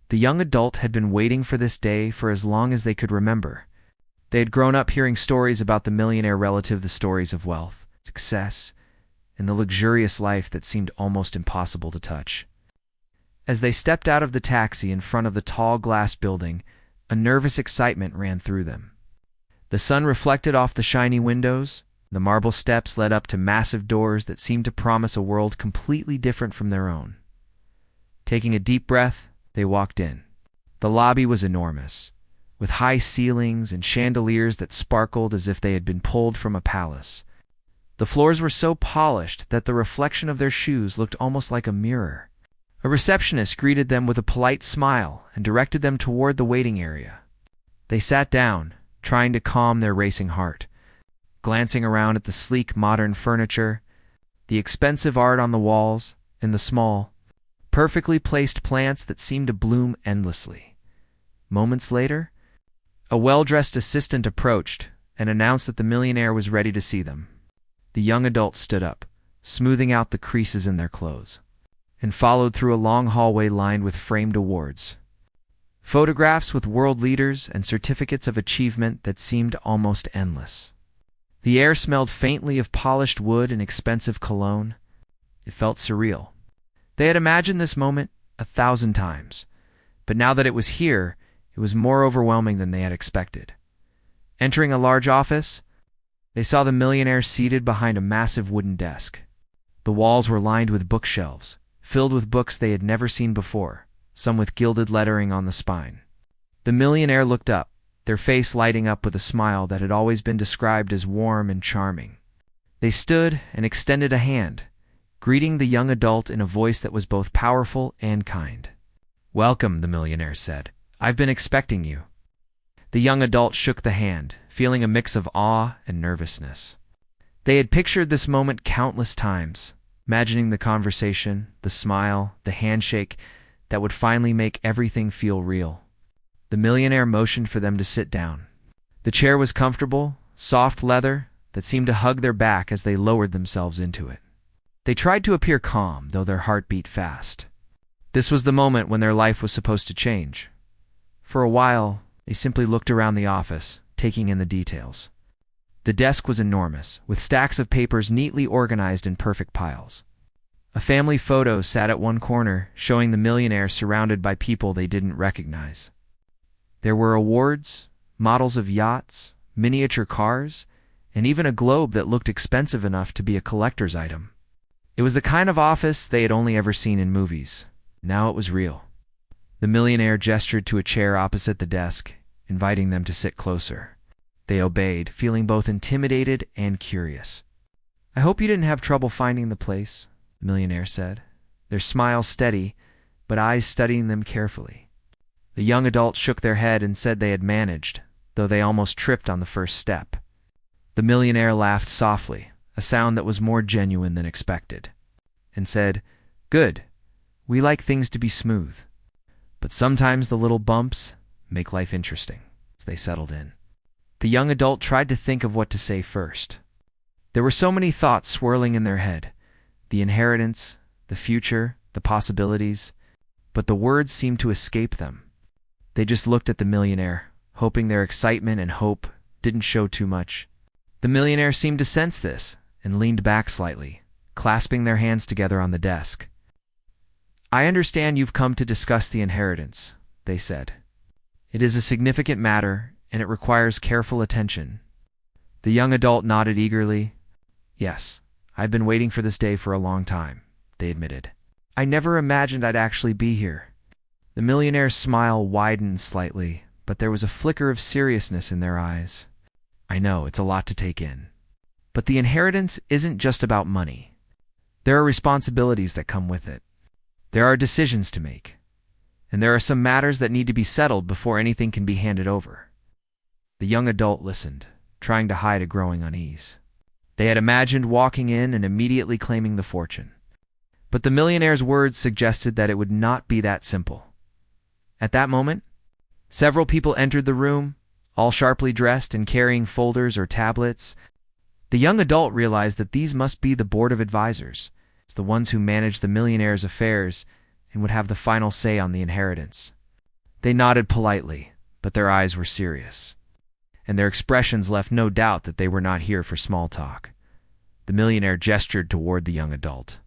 The young adult had been waiting for this day for as long as they could remember. They had grown up hearing stories about the millionaire relative, the stories of wealth, success, and the luxurious life that seemed almost impossible to touch. As they stepped out of the taxi in front of the tall glass building, a nervous excitement ran through them. The sun reflected off the shiny windows. The marble steps led up to massive doors that seemed to promise a world completely different from their own. Taking a deep breath, they walked in. The lobby was enormous, with high ceilings and chandeliers that sparkled as if they had been pulled from a palace. The floors were so polished that the reflection of their shoes looked almost like a mirror. A receptionist greeted them with a polite smile and directed them toward the waiting area. They sat down, trying to calm their racing heart, glancing around at the sleek modern furniture, the expensive art on the walls, and the small, perfectly placed plants that seemed to bloom endlessly. Moments later, a well-dressed assistant approached and announced that the millionaire was ready to see them. The young adult stood up, smoothing out the creases in their clothes, and followed through a long hallway lined with framed awards, photographs with world leaders, and certificates of achievement that seemed almost endless. The air smelled faintly of polished wood and expensive cologne. It felt surreal. They had imagined this moment 1,000 times, but now that it was here, it was more overwhelming than they had expected. Entering a large office, they saw the millionaire seated behind a massive wooden desk. The walls were lined with bookshelves, filled with books they had never seen before, some with gilded lettering on the spine. The millionaire looked up, their face lighting up with a smile that had always been described as warm and charming. They stood and extended a hand, greeting the young adult in a voice that was both powerful and kind. "Welcome," the millionaire said. "I've been expecting you." The young adult shook the hand, feeling a mix of awe and nervousness. They had pictured this moment countless times, imagining the conversation, the smile, the handshake that would finally make everything feel real. The millionaire motioned for them to sit down. The chair was comfortable, soft leather that seemed to hug their back as they lowered themselves into it. They tried to appear calm, though their heart beat fast. This was the moment when their life was supposed to change. For a while, they simply looked around the office, taking in the details. The desk was enormous, with stacks of papers neatly organized in perfect piles. A family photo sat at one corner, showing the millionaire surrounded by people they didn't recognize. There were awards, models of yachts, miniature cars, and even a globe that looked expensive enough to be a collector's item. It was the kind of office they had only ever seen in movies. Now it was real. The millionaire gestured to a chair opposite the desk, inviting them to sit closer. They obeyed, feeling both intimidated and curious. "I hope you didn't have trouble finding the place," the millionaire said, their smile steady, but eyes studying them carefully. The young adult shook their head and said they had managed, though they almost tripped on the first step. The millionaire laughed softly, a sound that was more genuine than expected, and said, "Good. We like things to be smooth. But sometimes the little bumps make life interesting." As they settled in, the young adult tried to think of what to say first. There were so many thoughts swirling in their head: the inheritance, the future, the possibilities, but the words seemed to escape them. They just looked at the millionaire, hoping their excitement and hope didn't show too much. The millionaire seemed to sense this and leaned back slightly, clasping their hands together on the desk. "I understand you've come to discuss the inheritance," they said. "It is a significant matter, and it requires careful attention." The young adult nodded eagerly. "Yes, I've been waiting for this day for a long time," they admitted. "I never imagined I'd actually be here." The millionaire's smile widened slightly, but there was a flicker of seriousness in their eyes. "I know, it's a lot to take in. But the inheritance isn't just about money. There are responsibilities that come with it. There are decisions to make, and there are some matters that need to be settled before anything can be handed over." The young adult listened, trying to hide a growing unease. They had imagined walking in and immediately claiming the fortune. But the millionaire's words suggested that it would not be that simple. At that moment, several people entered the room, all sharply dressed and carrying folders or tablets. The young adult realized that these must be the board of advisors, the ones who managed the millionaire's affairs and would have the final say on the inheritance. They nodded politely, but their eyes were serious, and their expressions left no doubt that they were not here for small talk. The millionaire gestured toward the young adult.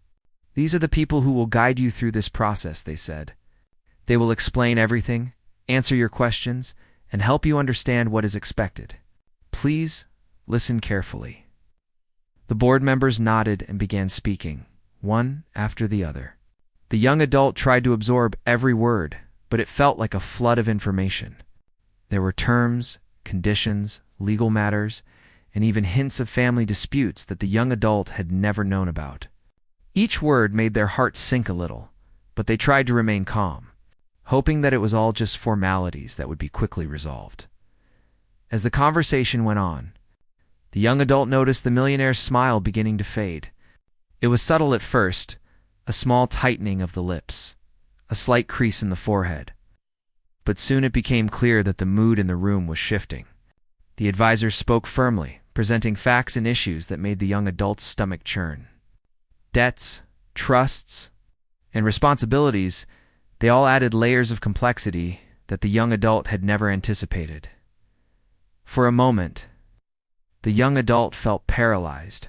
"These are the people who will guide you through this process," they said. "They will explain everything, answer your questions, and help you understand what is expected. Please listen carefully." The board members nodded and began speaking, one after the other. The young adult tried to absorb every word, but it felt like a flood of information. There were terms, conditions, legal matters, and even hints of family disputes that the young adult had never known about. Each word made their hearts sink a little, but they tried to remain calm, hoping that it was all just formalities that would be quickly resolved. As the conversation went on, the young adult noticed the millionaire's smile beginning to fade. It was subtle at first, a small tightening of the lips, a slight crease in the forehead. But soon it became clear that the mood in the room was shifting. The advisors spoke firmly, presenting facts and issues that made the young adult's stomach churn. Debts, trusts, and responsibilities, they all added layers of complexity that the young adult had never anticipated. For a moment, the young adult felt paralyzed,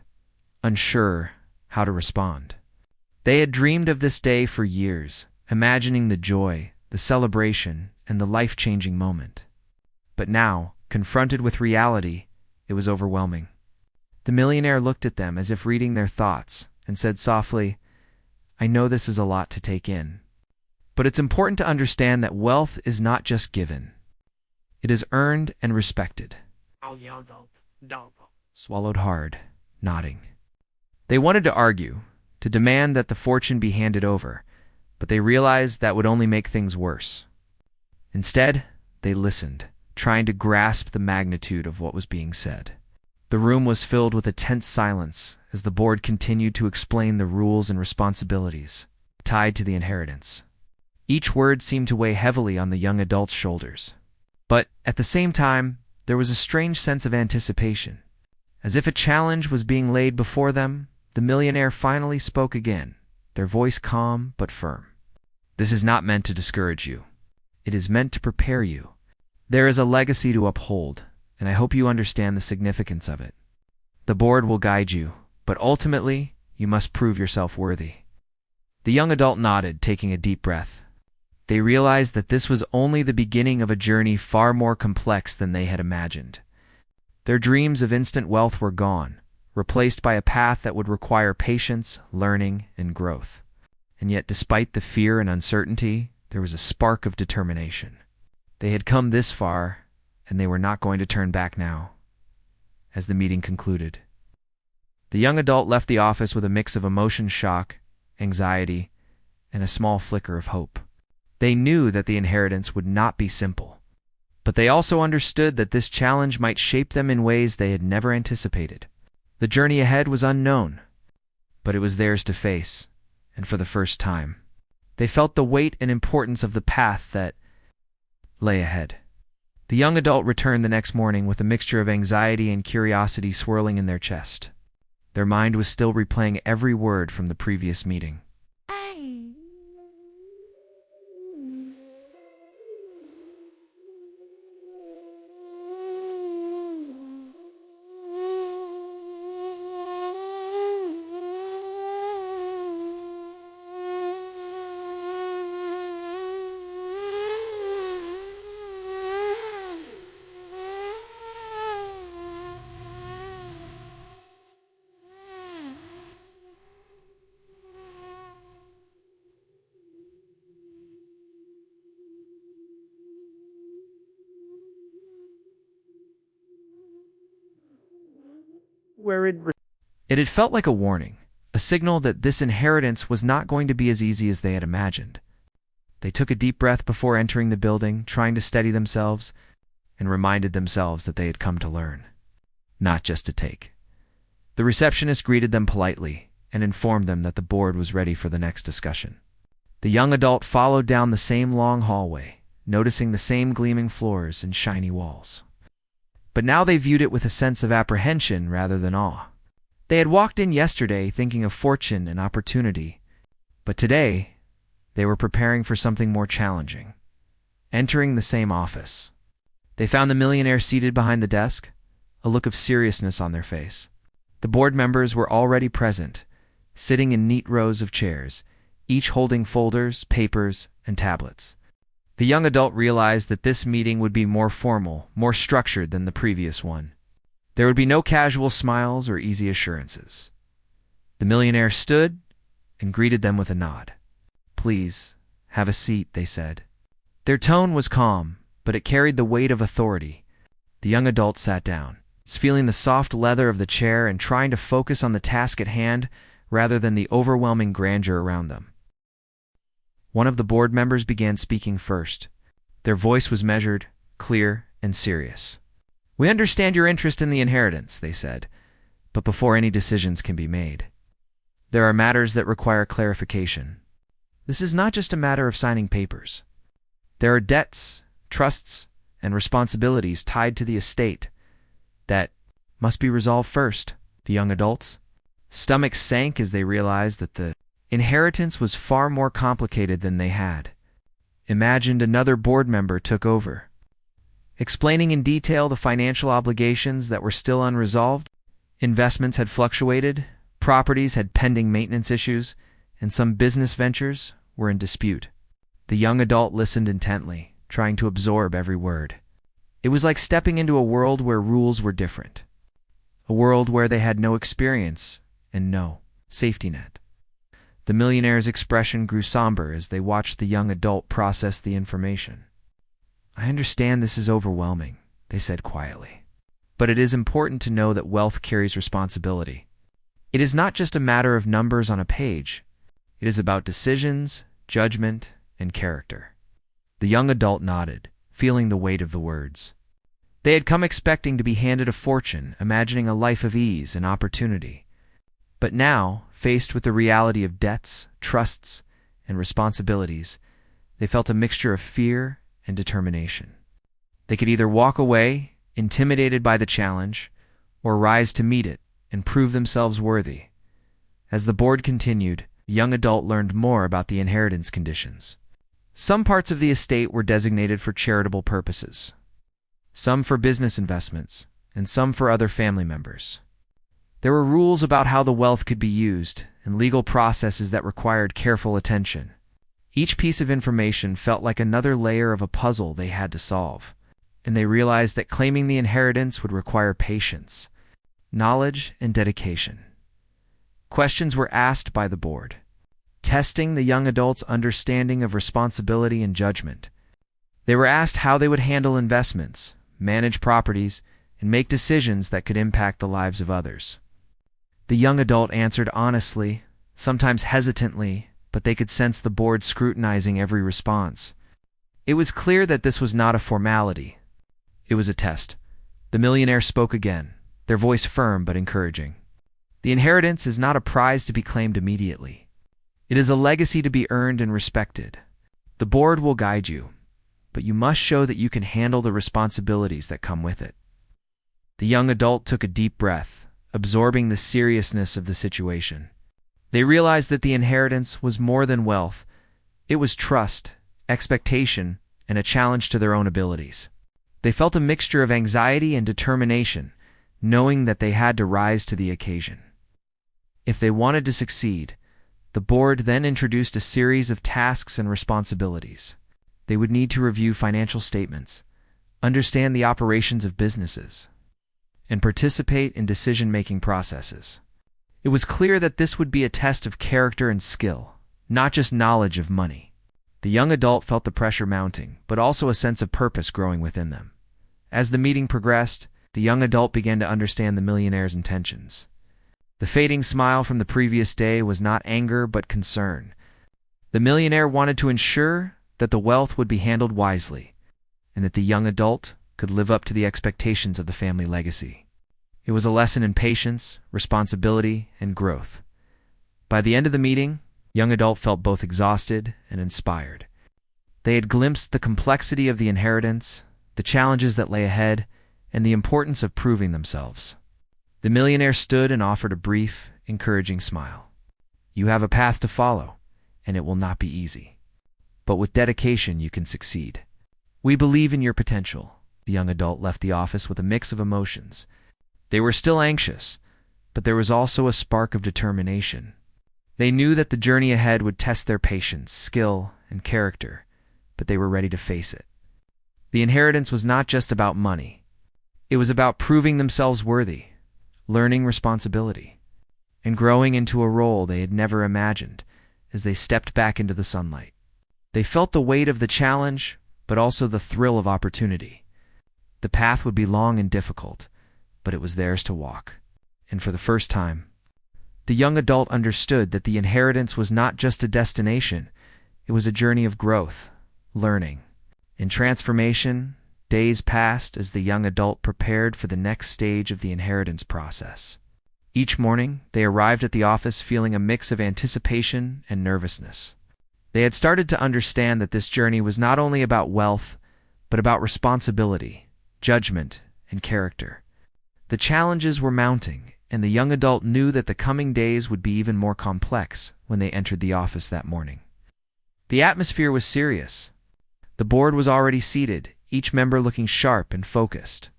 unsure how to respond. They had dreamed of this day for years, imagining the joy, the celebration, and the life-changing moment. But now, confronted with reality, it was overwhelming. The millionaire looked at them as if reading their thoughts and said softly, "I know this is a lot to take in, but it's important to understand that wealth is not just given. It is earned and respected." Swallowed hard, nodding. They wanted to argue, to demand that the fortune be handed over, but they realized that would only make things worse. Instead, they listened, trying to grasp the magnitude of what was being said. The room was filled with a tense silence as the board continued to explain the rules and responsibilities tied to the inheritance. Each word seemed to weigh heavily on the young adult's shoulders. But at the same time, there was a strange sense of anticipation. As if a challenge was being laid before them, the millionaire finally spoke again, their voice calm but firm. "This is not meant to discourage you. It is meant to prepare you. There is a legacy to uphold, and I hope you understand the significance of it. The board will guide you, but ultimately, you must prove yourself worthy." The young adult nodded, taking a deep breath. They realized that this was only the beginning of a journey far more complex than they had imagined. Their dreams of instant wealth were gone, replaced by a path that would require patience, learning, and growth. And yet, despite the fear and uncertainty, there was a spark of determination. They had come this far, and they were not going to turn back now. As the meeting concluded, the young adult left the office with a mix of emotion, shock, anxiety, and a small flicker of hope. They knew that the inheritance would not be simple, but they also understood that this challenge might shape them in ways they had never anticipated. The journey ahead was unknown, but it was theirs to face, and for the first time, they felt the weight and importance of the path that lay ahead. The young adult returned the next morning with a mixture of anxiety and curiosity swirling in their chest. Their mind was still replaying every word from the previous meeting. It had felt like a warning, a signal that this inheritance was not going to be as easy as they had imagined. They took a deep breath before entering the building, trying to steady themselves, and reminded themselves that they had come to learn, not just to take. The receptionist greeted them politely and informed them that the board was ready for the next discussion. The young adult followed down the same long hallway, noticing the same gleaming floors and shiny walls. But now they viewed it with a sense of apprehension rather than awe. They had walked in yesterday thinking of fortune and opportunity, but today they were preparing for something more challenging. Entering the same office, they found the millionaire seated behind the desk, a look of seriousness on their face. The board members were already present, sitting in neat rows of chairs, each holding folders, papers, and tablets. The young adult realized that this meeting would be more formal, more structured than the previous one. There would be no casual smiles or easy assurances. The millionaire stood and greeted them with a nod. "Please, have a seat," they said. Their tone was calm, but it carried the weight of authority. The young adult sat down, feeling the soft leather of the chair and trying to focus on the task at hand rather than the overwhelming grandeur around them. One of the board members began speaking first. Their voice was measured, clear, and serious. "We understand your interest in the inheritance," they said, "but before any decisions can be made, there are matters that require clarification. This is not just a matter of signing papers. There are debts, trusts, and responsibilities tied to the estate that must be resolved first." The young adults' stomachs sank as they realized that the inheritance was far more complicated than they had imagined. Another board member took over, explaining in detail the financial obligations that were still unresolved. Investments had fluctuated, properties had pending maintenance issues, and some business ventures were in dispute. The young adult listened intently, trying to absorb every word. It was like stepping into a world where rules were different, a world where they had no experience and no safety net. The millionaire's expression grew somber as they watched the young adult process the information. "I understand this is overwhelming," they said quietly, "but it is important to know that wealth carries responsibility. It is not just a matter of numbers on a page. It is about decisions, judgment, and character." The young adult nodded, feeling the weight of the words. They had come expecting to be handed a fortune, imagining a life of ease and opportunity. But now, faced with the reality of debts, trusts, and responsibilities, they felt a mixture of fear and determination. They could either walk away, intimidated by the challenge, or rise to meet it and prove themselves worthy. As the board continued, the young adult learned more about the inheritance conditions. Some parts of the estate were designated for charitable purposes, some for business investments, and some for other family members. There were rules about how the wealth could be used and legal processes that required careful attention. Each piece of information felt like another layer of a puzzle they had to solve, and they realized that claiming the inheritance would require patience, knowledge, and dedication. Questions were asked by the board, testing the young adult's understanding of responsibility and judgment. They were asked how they would handle investments, manage properties, and make decisions that could impact the lives of others. The young adult answered honestly, sometimes hesitantly, but they could sense the board scrutinizing every response. It was clear that this was not a formality. It was a test. The millionaire spoke again, their voice firm but encouraging. "The inheritance is not a prize to be claimed immediately. It is a legacy to be earned and respected. The board will guide you, but you must show that you can handle the responsibilities that come with it." The young adult took a deep breath, absorbing the seriousness of the situation. They realized that the inheritance was more than wealth. It was trust, expectation, and a challenge to their own abilities. They felt a mixture of anxiety and determination, knowing that they had to rise to the occasion. If they wanted to succeed, the board then introduced a series of tasks and responsibilities. They would need to review financial statements, understand the operations of businesses, and participate in decision-making processes. It was clear that this would be a test of character and skill, not just knowledge of money. The young adult felt the pressure mounting, but also a sense of purpose growing within them. As the meeting progressed, the young adult began to understand the millionaire's intentions. The fading smile from the previous day was not anger but concern. The millionaire wanted to ensure that the wealth would be handled wisely, and that the young adult could live up to the expectations of the family legacy. It was a lesson in patience, responsibility, and growth. By the end of the meeting, the young adult felt both exhausted and inspired. They had glimpsed the complexity of the inheritance, the challenges that lay ahead, and the importance of proving themselves. The millionaire stood and offered a brief, encouraging smile. "You have a path to follow, and it will not be easy. But with dedication, you can succeed." We believe in your potential. The young adult left the office with a mix of emotions. They were still anxious, but there was also a spark of determination. They knew that the journey ahead would test their patience, skill, and character, but they were ready to face it. The inheritance was not just about money. It was about proving themselves worthy, learning responsibility, and growing into a role they had never imagined as they stepped back into the sunlight. They felt the weight of the challenge, but also the thrill of opportunity. The path would be long and difficult, but it was theirs to walk. And for the first time, the young adult understood that the inheritance was not just a destination, it was a journey of growth, learning, and transformation. Days passed as the young adult prepared for the next stage of the inheritance process. Each morning, they arrived at the office feeling a mix of anticipation and nervousness. They had started to understand that this journey was not only about wealth, but about responsibility, judgment, and character. The challenges were mounting, and the young adult knew that the coming days would be even more complex when they entered the office that morning. The atmosphere was serious. The board was already seated, each member looking sharp and focused.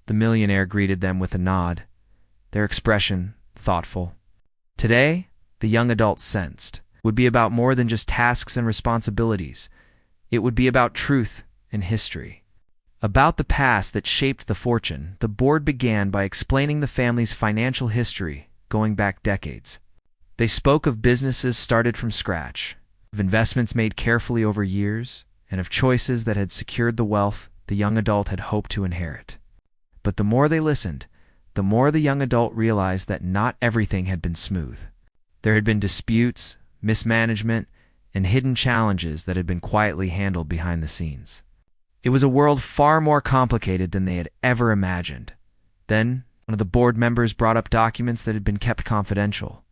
The millionaire greeted them with a nod, their expression thoughtful. Today, the young adult sensed, would be about more than just tasks and responsibilities. It would be about truth and history. About the past that shaped the fortune, the board began by explaining the family's financial history going back decades. They spoke of businesses started from scratch, of investments made carefully over years, and of choices that had secured the wealth the young adult had hoped to inherit. But the more they listened, the more the young adult realized that not everything had been smooth. There had been disputes, mismanagement, and hidden challenges that had been quietly handled behind the scenes. It was a world far more complicated than they had ever imagined. Then, one of the board members brought up documents that had been kept confidential.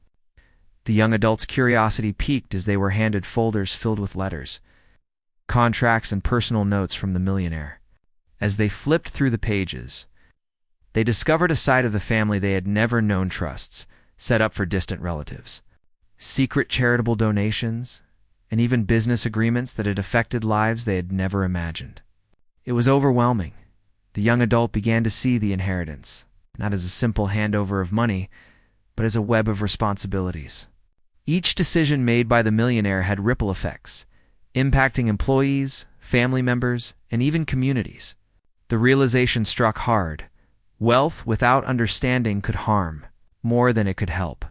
The young adult's curiosity piqued as they were handed folders filled with letters, contracts, and personal notes from the millionaire. As they flipped through the pages, they discovered a side of the family they had never known: trusts set up for distant relatives, secret charitable donations, and even business agreements that had affected lives they had never imagined. It was overwhelming. The young adult began to see the inheritance, not as a simple handover of money, but as a web of responsibilities. Each decision made by the millionaire had ripple effects, impacting employees, family members, and even communities. The realization struck hard. Wealth without understanding could harm more than it could help.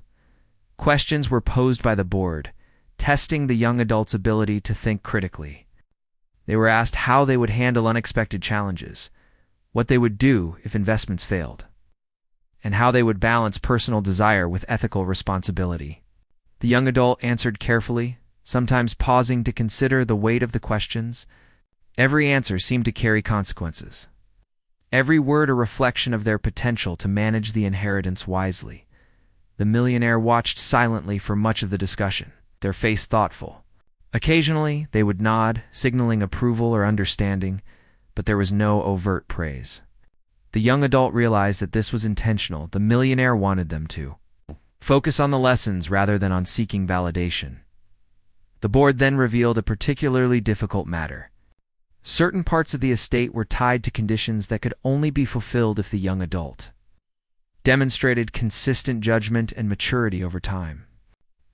Questions were posed by the board, testing the young adult's ability to think critically. They were asked how they would handle unexpected challenges, what they would do if investments failed, and how they would balance personal desire with ethical responsibility. The young adult answered carefully, sometimes pausing to consider the weight of the questions. Every answer seemed to carry consequences. Every word a reflection of their potential to manage the inheritance wisely. The millionaire watched silently for much of the discussion, their face thoughtful. Occasionally, they would nod, signaling approval or understanding, but there was no overt praise. The young adult realized that this was intentional. The millionaire wanted them to focus on the lessons rather than on seeking validation. The board then revealed a particularly difficult matter. Certain parts of the estate were tied to conditions that could only be fulfilled if the young adult demonstrated consistent judgment and maturity over time.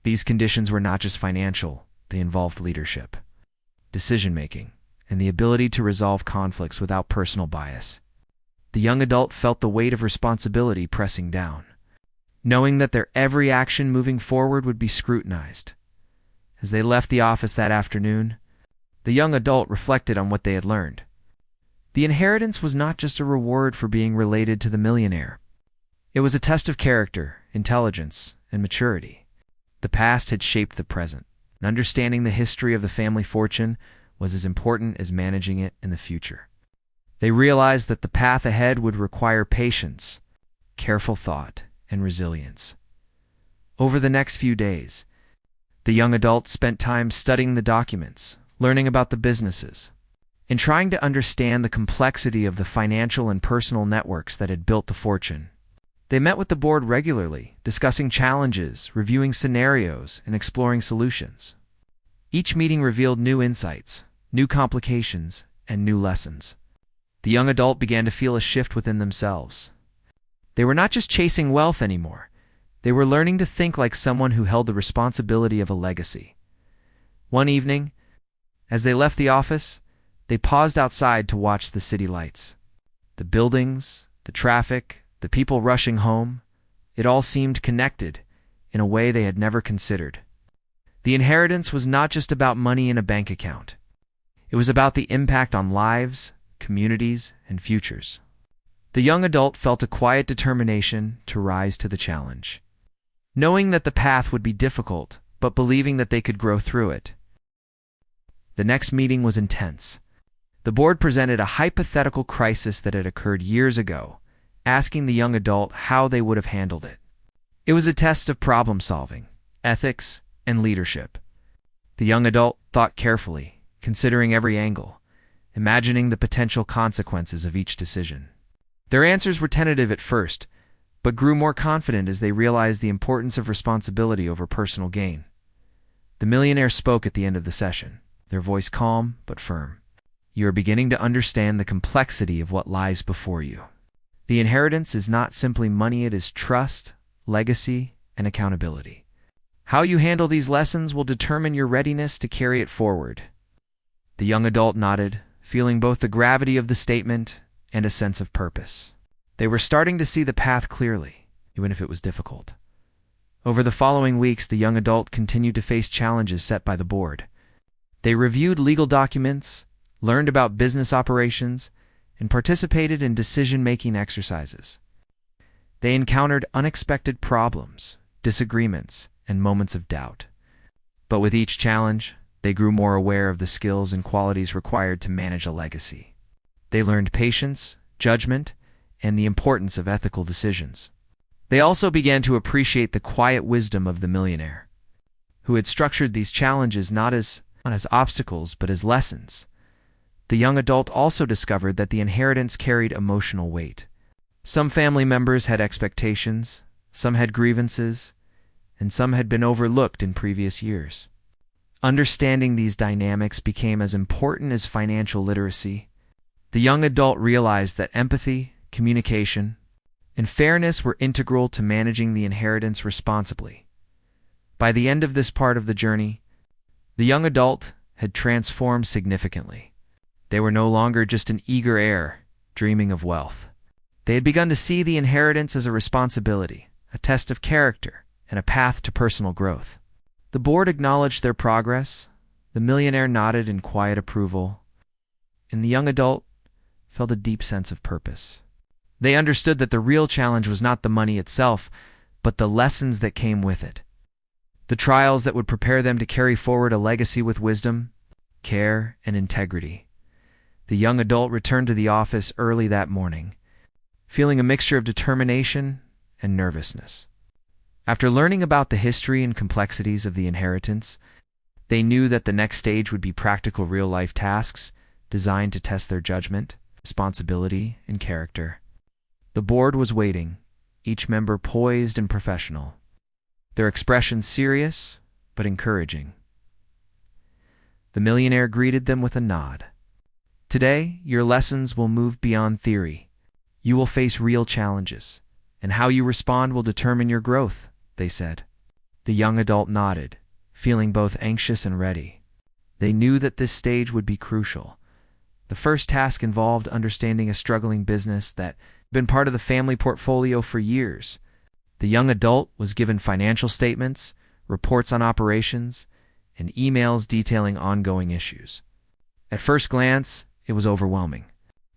These conditions were not just financial, they involved leadership, decision-making, and the ability to resolve conflicts without personal bias. The young adult felt the weight of responsibility pressing down, knowing that their every action moving forward would be scrutinized. As they left the office that afternoon, the young adult reflected on what they had learned. The inheritance was not just a reward for being related to the millionaire. It was a test of character, intelligence, and maturity. The past had shaped the present, and understanding the history of the family fortune was as important as managing it in the future. They realized that the path ahead would require patience, careful thought, and resilience. Over the next few days, the young adult spent time studying the documents, learning about the businesses, and trying to understand the complexity of the financial and personal networks that had built the fortune. They met with the board regularly, discussing challenges, reviewing scenarios, and exploring solutions. Each meeting revealed new insights, new complications, and new lessons. The young adult began to feel a shift within themselves. They were not just chasing wealth anymore. They were learning to think like someone who held the responsibility of a legacy. One evening, as they left the office, they paused outside to watch the city lights. The buildings, the traffic, the people rushing home, it all seemed connected in a way they had never considered. The inheritance was not just about money in a bank account. It was about the impact on lives, communities, and futures. The young adult felt a quiet determination to rise to the challenge. Knowing that the path would be difficult, but believing that they could grow through it. The next meeting was intense. The board presented a hypothetical crisis that had occurred years ago, asking the young adult how they would have handled it. It was a test of problem-solving, ethics, and leadership. The young adult thought carefully, considering every angle, imagining the potential consequences of each decision. Their answers were tentative at first, but grew more confident as they realized the importance of responsibility over personal gain. The millionaire spoke at the end of the session, their voice calm but firm. You are beginning to understand the complexity of what lies before you. The inheritance is not simply money, it is trust, legacy, and accountability. How you handle these lessons will determine your readiness to carry it forward. The young adult nodded, feeling both the gravity of the statement and a sense of purpose. They were starting to see the path clearly, even if it was difficult. Over the following weeks, the young adult continued to face challenges set by the board. They reviewed legal documents, learned about business operations, and participated in decision-making exercises. They encountered unexpected problems, disagreements, and moments of doubt. But with each challenge, they grew more aware of the skills and qualities required to manage a legacy. They learned patience, judgment, and the importance of ethical decisions. They also began to appreciate the quiet wisdom of the millionaire, who had structured these challenges not as obstacles but as lessons. The young adult also discovered that the inheritance carried emotional weight. Some family members had expectations, some had grievances, and some had been overlooked in previous years. Understanding these dynamics became as important as financial literacy. The young adult realized that empathy, communication, and fairness were integral to managing the inheritance responsibly. By the end of this part of the journey, the young adult had transformed significantly. They were no longer just an eager heir, dreaming of wealth. They had begun to see the inheritance as a responsibility, a test of character, and a path to personal growth. The board acknowledged their progress, the millionaire nodded in quiet approval, and the young adult felt a deep sense of purpose. They understood that the real challenge was not the money itself, but the lessons that came with it. The trials that would prepare them to carry forward a legacy with wisdom, care, and integrity. The young adult returned to the office early that morning, feeling a mixture of determination and nervousness. After learning about the history and complexities of the inheritance, they knew that the next stage would be practical real-life tasks designed to test their judgment, responsibility, and character. The board was waiting, each member poised and professional, their expressions serious but encouraging. The millionaire greeted them with a nod. Today, your lessons will move beyond theory. You will face real challenges, and how you respond will determine your growth, they said. The young adult nodded, feeling both anxious and ready. They knew that this stage would be crucial. The first task involved understanding a struggling business that had been part of the family portfolio for years. The young adult was given financial statements, reports on operations, and emails detailing ongoing issues. At first glance, it was overwhelming.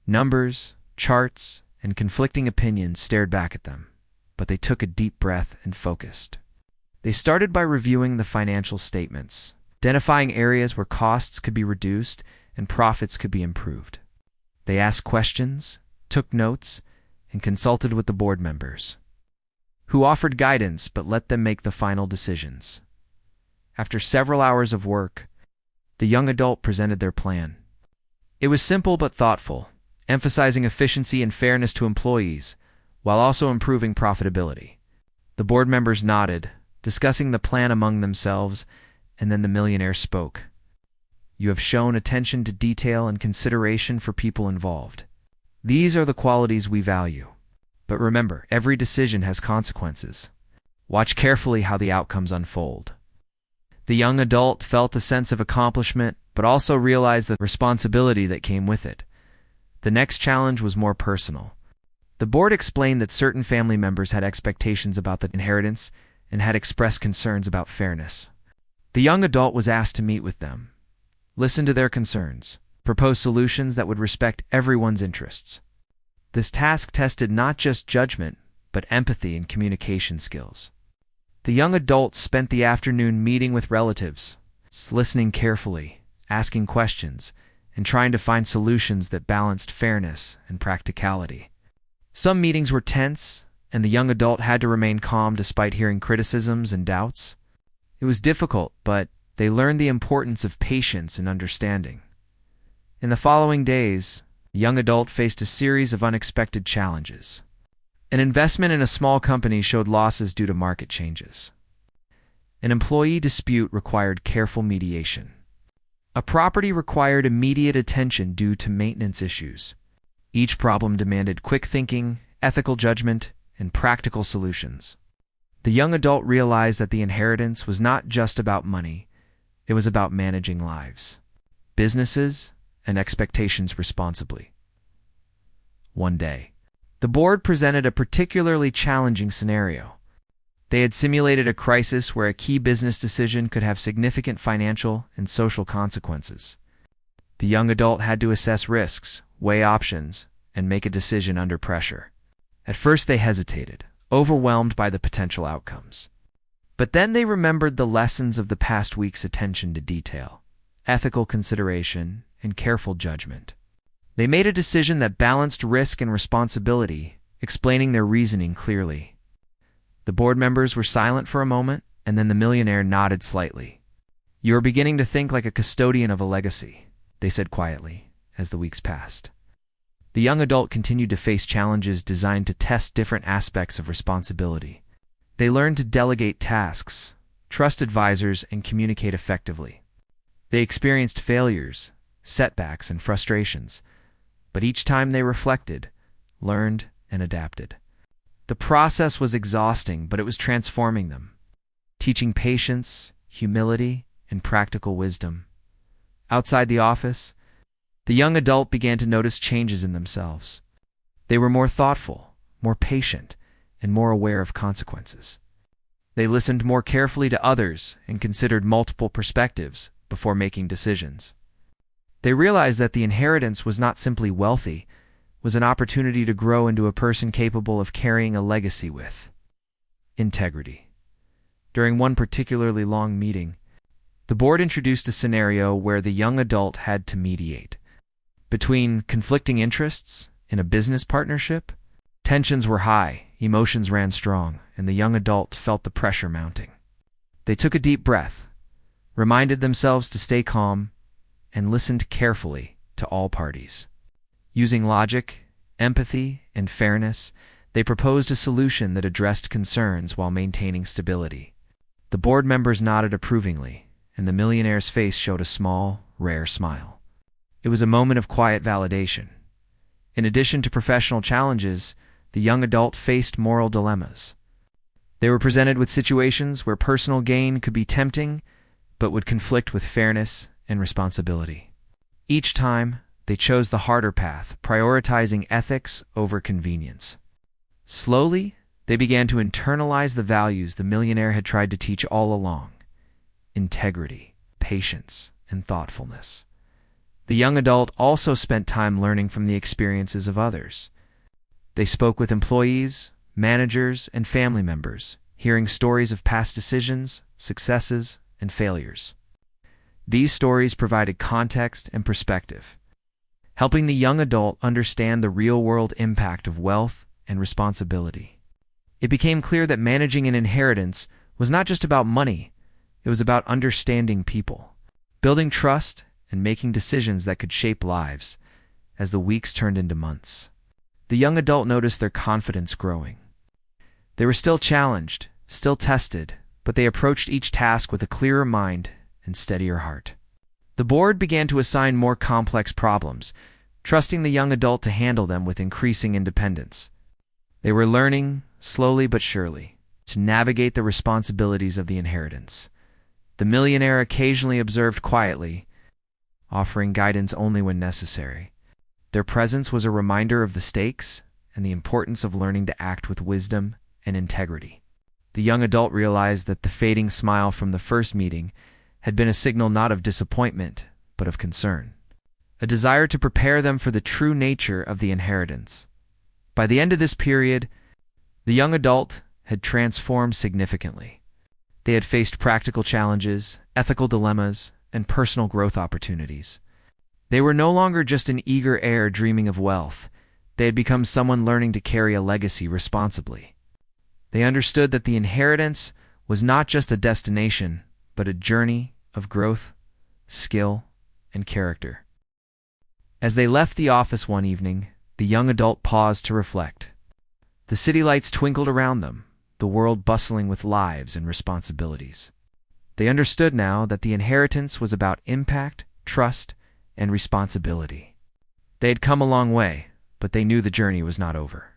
Numbers, charts, and conflicting opinions stared back at them, but they took a deep breath and focused. They started by reviewing the financial statements, identifying areas where costs could be reduced and profits could be improved. They asked questions, took notes, and consulted with the board members, who offered guidance but let them make the final decisions. After several hours of work, the young adult presented their plan. It was simple but thoughtful, emphasizing efficiency and fairness to employees, while also improving profitability. The board members nodded, discussing the plan among themselves, and then the millionaire spoke. You have shown attention to detail and consideration for people involved. These are the qualities we value. But remember, every decision has consequences. Watch carefully how the outcomes unfold. The young adult felt a sense of accomplishment, but also realized the responsibility that came with it. The next challenge was more personal. The board explained that certain family members had expectations about the inheritance and had expressed concerns about fairness. The young adult was asked to meet with them, listen to their concerns, propose solutions that would respect everyone's interests. This task tested not just judgment, but empathy and communication skills. The young adult spent the afternoon meeting with relatives, listening carefully, asking questions, and trying to find solutions that balanced fairness and practicality. Some meetings were tense, and the young adult had to remain calm despite hearing criticisms and doubts. It was difficult, but they learned the importance of patience and understanding. In the following days, the young adult faced a series of unexpected challenges. An investment in a small company showed losses due to market changes. An employee dispute required careful mediation. A property required immediate attention due to maintenance issues. Each problem demanded quick thinking, ethical judgment, and practical solutions. The young adult realized that the inheritance was not just about money, it was about managing lives, businesses, and expectations responsibly. One day, the board presented a particularly challenging scenario. They had simulated a crisis where a key business decision could have significant financial and social consequences. The young adult had to assess risks, weigh options, and make a decision under pressure. At first they hesitated, overwhelmed by the potential outcomes. But then they remembered the lessons of the past week's attention to detail, ethical consideration, and careful judgment. They made a decision that balanced risk and responsibility, explaining their reasoning clearly. The board members were silent for a moment, and then the millionaire nodded slightly. "You are beginning to think like a custodian of a legacy," they said quietly, as the weeks passed. The young adult continued to face challenges designed to test different aspects of responsibility. They learned to delegate tasks, trust advisors, and communicate effectively. They experienced failures, setbacks, and frustrations, but each time they reflected, learned, and adapted. The process was exhausting, but it was transforming them, teaching patience, humility, and practical wisdom. Outside the office, the young adult began to notice changes in themselves. They were more thoughtful, more patient, and more aware of consequences. They listened more carefully to others and considered multiple perspectives before making decisions. They realized that the inheritance was not simply wealthy, was an opportunity to grow into a person capable of carrying a legacy with integrity. During one particularly long meeting, the board introduced a scenario where the young adult had to mediate between conflicting interests in a business partnership. Tensions were high, emotions ran strong, and the young adult felt the pressure mounting. They took a deep breath, reminded themselves to stay calm, and listened carefully to all parties. Using logic, empathy, and fairness, they proposed a solution that addressed concerns while maintaining stability. The board members nodded approvingly, and the millionaire's face showed a small, rare smile. It was a moment of quiet validation. In addition to professional challenges, the young adult faced moral dilemmas. They were presented with situations where personal gain could be tempting, but would conflict with fairness and responsibility. Each time, they chose the harder path, prioritizing ethics over convenience. Slowly, they began to internalize the values the millionaire had tried to teach all along: integrity, patience, and thoughtfulness. The young adult also spent time learning from the experiences of others. They spoke with employees, managers, and family members, hearing stories of past decisions, successes, and failures. These stories provided context and perspective, helping the young adult understand the real-world impact of wealth and responsibility. It became clear that managing an inheritance was not just about money, it was about understanding people, building trust, and making decisions that could shape lives. As the weeks turned into months, the young adult noticed their confidence growing. They were still challenged, still tested, but they approached each task with a clearer mind and steadier heart. The board began to assign more complex problems, trusting the young adult to handle them with increasing independence. They were learning, slowly but surely, to navigate the responsibilities of the inheritance. The millionaire occasionally observed quietly, offering guidance only when necessary. Their presence was a reminder of the stakes and the importance of learning to act with wisdom and integrity. The young adult realized that the fading smile from the first meeting had been a signal not of disappointment, but of concern, a desire to prepare them for the true nature of the inheritance. By the end of this period, the young adult had transformed significantly. They had faced practical challenges, ethical dilemmas, and personal growth opportunities. They were no longer just an eager heir dreaming of wealth. They had become someone learning to carry a legacy responsibly. They understood that the inheritance was not just a destination, but a journey of growth, skill, and character. As they left the office one evening, the young adult paused to reflect. The city lights twinkled around them, the world bustling with lives and responsibilities. They understood now that the inheritance was about impact, trust, and responsibility. They had come a long way, but they knew the journey was not over.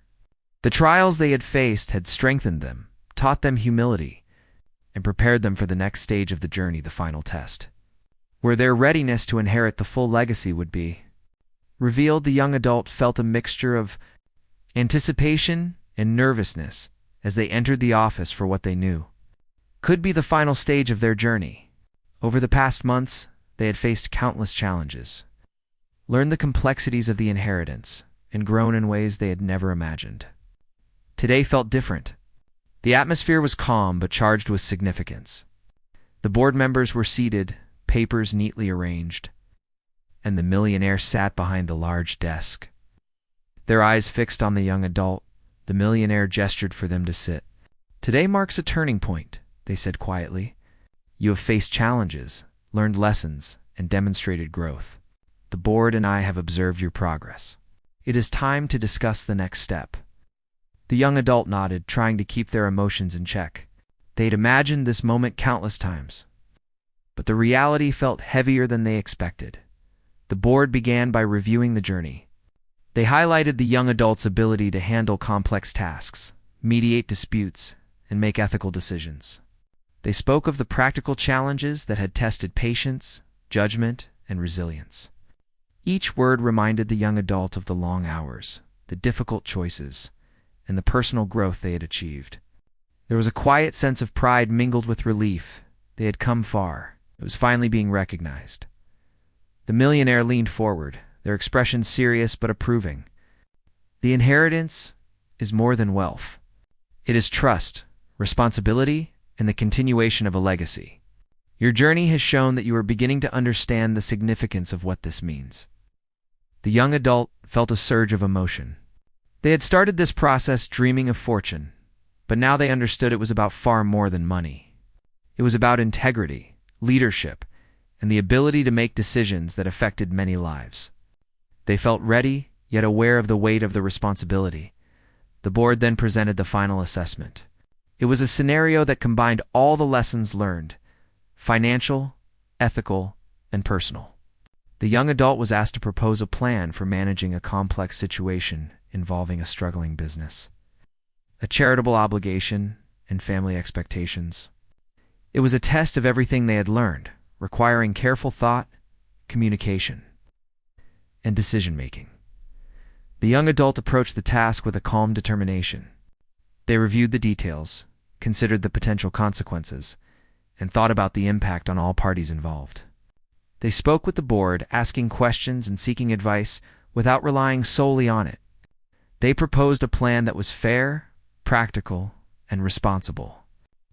The trials they had faced had strengthened them, taught them humility, and prepared them for the next stage of the journey, the final test, where their readiness to inherit the full legacy would be revealed. The young adult felt a mixture of anticipation and nervousness as they entered the office for what they knew could be the final stage of their journey. Over the past months, they had faced countless challenges, learned the complexities of the inheritance, and grown in ways they had never imagined. Today felt different. The atmosphere was calm but charged with significance. The board members were seated, papers neatly arranged, and the millionaire sat behind the large desk. Their eyes fixed on the young adult, the millionaire gestured for them to sit. "Today marks a turning point," they said quietly. "You have faced challenges, learned lessons, and demonstrated growth. The board and I have observed your progress. It is time to discuss the next step." The young adult nodded, trying to keep their emotions in check. They'd imagined this moment countless times, but the reality felt heavier than they expected. The board began by reviewing the journey. They highlighted the young adult's ability to handle complex tasks, mediate disputes, and make ethical decisions. They spoke of the practical challenges that had tested patience, judgment, and resilience. Each word reminded the young adult of the long hours, the difficult choices, and the personal growth they had achieved. There was a quiet sense of pride mingled with relief. They had come far. It was finally being recognized. The millionaire leaned forward, their expression serious but approving. "The inheritance is more than wealth. It is trust, responsibility, and the continuation of a legacy. Your journey has shown that you are beginning to understand the significance of what this means." The young adult felt a surge of emotion. They had started this process dreaming of fortune, but now they understood it was about far more than money. It was about integrity, leadership, and the ability to make decisions that affected many lives. They felt ready, yet aware of the weight of the responsibility. The board then presented the final assessment. It was a scenario that combined all the lessons learned: financial, ethical, and personal. The young adult was asked to propose a plan for managing a complex situation involving a struggling business, a charitable obligation, and family expectations. It was a test of everything they had learned, requiring careful thought, communication, and decision-making. The young adult approached the task with a calm determination. They reviewed the details, considered the potential consequences, and thought about the impact on all parties involved. They spoke with the board, asking questions and seeking advice without relying solely on it. They proposed a plan that was fair, practical, and responsible,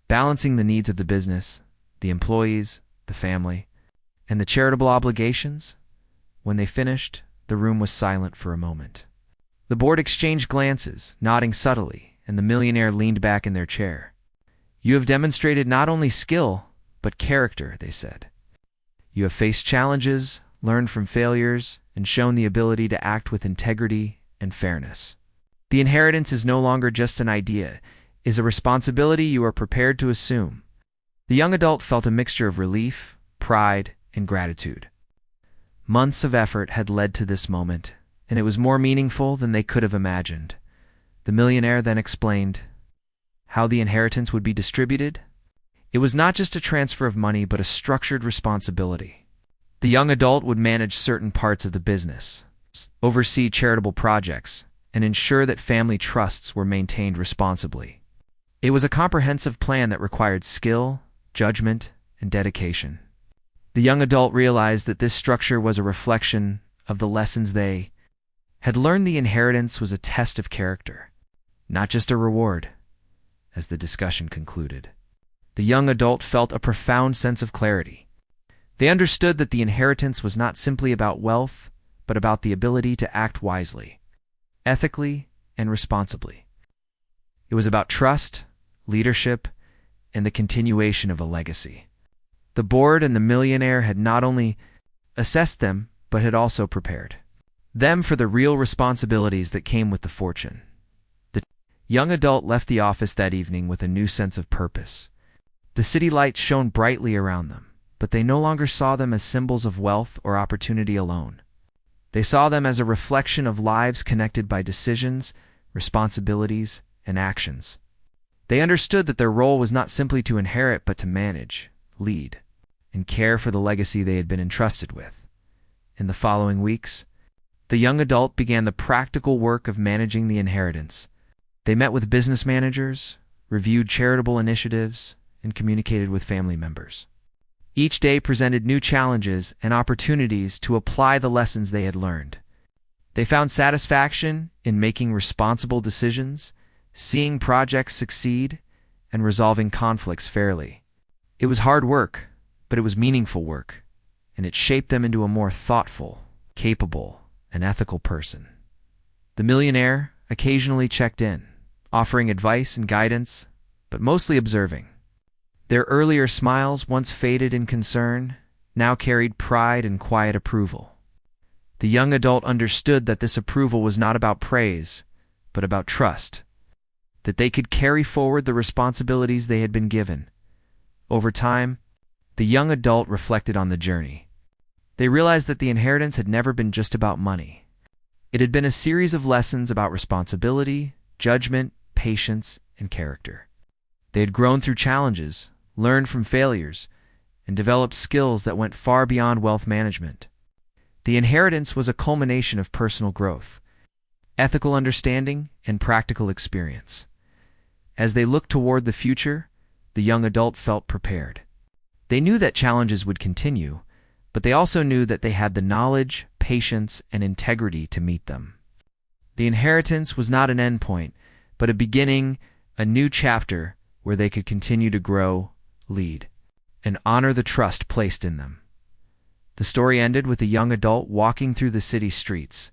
balancing the needs of the business, the employees, the family, and the charitable obligations. When they finished, the room was silent for a moment. The board exchanged glances, nodding subtly, and the millionaire leaned back in their chair. "You have demonstrated not only skill, but character," they said. "You have faced challenges, learned from failures, and shown the ability to act with integrity and fairness. The inheritance is no longer just an idea, it is a responsibility you are prepared to assume." The young adult felt a mixture of relief, pride, and gratitude. Months of effort had led to this moment, and it was more meaningful than they could have imagined. The millionaire then explained how the inheritance would be distributed. It was not just a transfer of money, but a structured responsibility. The young adult would manage certain parts of the business, oversee charitable projects, and ensure that family trusts were maintained responsibly. It was a comprehensive plan that required skill, judgment, and dedication. The young adult realized that this structure was a reflection of the lessons they had learned. The inheritance was a test of character, not just a reward. As the discussion concluded, the young adult felt a profound sense of clarity. They understood that the inheritance was not simply about wealth, but about the ability to act wisely, ethically, and responsibly. It was about trust, leadership, and the continuation of a legacy. The board and the millionaire had not only assessed them, but had also prepared them for the real responsibilities that came with the fortune. The young adult left the office that evening with a new sense of purpose. The city lights shone brightly around them, but they no longer saw them as symbols of wealth or opportunity alone. They saw them as a reflection of lives connected by decisions, responsibilities, and actions. They understood that their role was not simply to inherit, but to manage, lead, and care for the legacy they had been entrusted with. In the following weeks, the young adult began the practical work of managing the inheritance. They met with business managers, reviewed charitable initiatives, and communicated with family members. Each day presented new challenges and opportunities to apply the lessons they had learned. They found satisfaction in making responsible decisions, seeing projects succeed, and resolving conflicts fairly. It was hard work, but it was meaningful work, and it shaped them into a more thoughtful, capable, and ethical person. The millionaire occasionally checked in, offering advice and guidance, but mostly observing. Their earlier smiles, once faded in concern, now carried pride and quiet approval. The young adult understood that this approval was not about praise, but about trust, that they could carry forward the responsibilities they had been given. Over time, the young adult reflected on the journey. They realized that the inheritance had never been just about money. It had been a series of lessons about responsibility, judgment, patience, and character. They had grown through challenges, learned from failures, and developed skills that went far beyond wealth management. The inheritance was a culmination of personal growth, ethical understanding, and practical experience. As they looked toward the future, the young adult felt prepared. They knew that challenges would continue, but they also knew that they had the knowledge, patience, and integrity to meet them. The inheritance was not an endpoint, but a beginning, a new chapter where they could continue to grow, lead, and honor the trust placed in them. The story ended with a young adult walking through the city streets,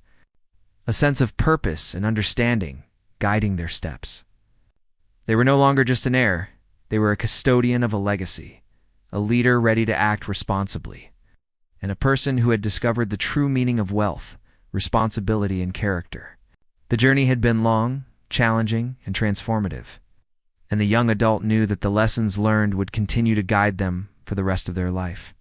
a sense of purpose and understanding guiding their steps. They were no longer just an heir, they were a custodian of a legacy, a leader ready to act responsibly, and a person who had discovered the true meaning of wealth, responsibility, and character. The journey had been long, challenging, and transformative, and the young adult knew that the lessons learned would continue to guide them for the rest of their life.